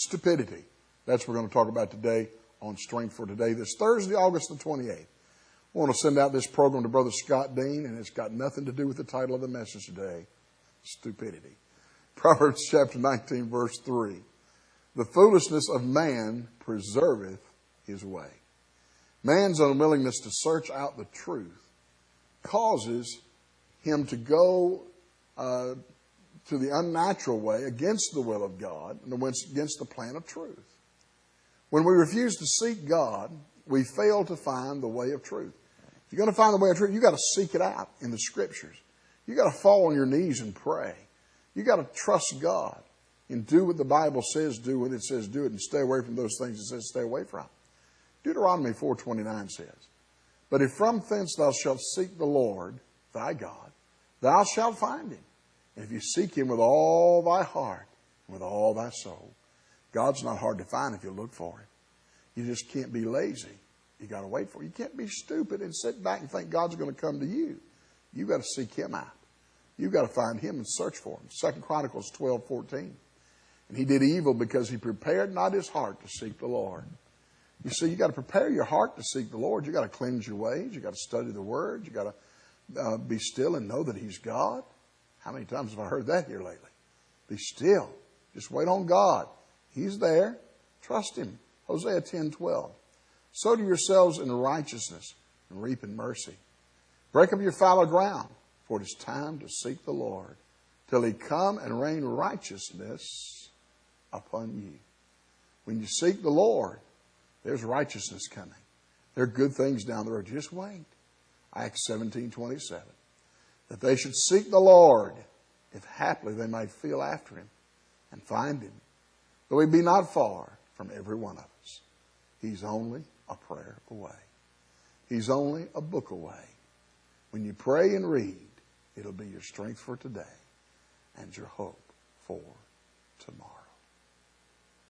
Stupidity. That's what we're going to talk about today on Strength for Today. This Thursday, August the 28th. I want to send out this program to Brother Scott Dean, and it's got nothing to do with the title of the message today. Stupidity. Proverbs chapter 19, verse 3. The foolishness of man preserveth his way. Man's unwillingness to search out the truth causes him to go to the unnatural way against the will of God and against the plan of truth. When we refuse to seek God, we fail to find the way of truth. If you're going to find the way of truth, you've got to seek it out in the Scriptures. You've got to fall on your knees and pray. You've got to trust God and do what the Bible says do when it says do it, and stay away from those things it says stay away from. Deuteronomy 4:29 says, But if from thence thou shalt seek the Lord thy God, thou shalt find him. And if you seek him with all thy heart, and with all thy soul. God's not hard to find if you look for him. You just can't be lazy. You got to wait for him. You can't be stupid and sit back and think God's going to come to you. You've got to seek him out. You've got to find him and search for him. 2 Chronicles 12:14. And he did evil because he prepared not his heart to seek the Lord. You see, you've got to prepare your heart to seek the Lord. You've got to cleanse your ways. You've got to study the Word. You've got to be still and know that he's God. How many times have I heard that here lately? Be still. Just wait on God. He's there. Trust him. Hosea 10:12. Sow to yourselves in righteousness and reap in mercy. Break up your fallow ground, for it is time to seek the Lord, till he come and rain righteousness upon you. When you seek the Lord, there's righteousness coming. There are good things down the road. Just wait. Acts 17:27. That they should seek the Lord, if haply they might feel after him and find him, though he be not far from every one of us. He's only a prayer away. He's only a book away. When you pray and read, it'll be your strength for today and your hope for tomorrow.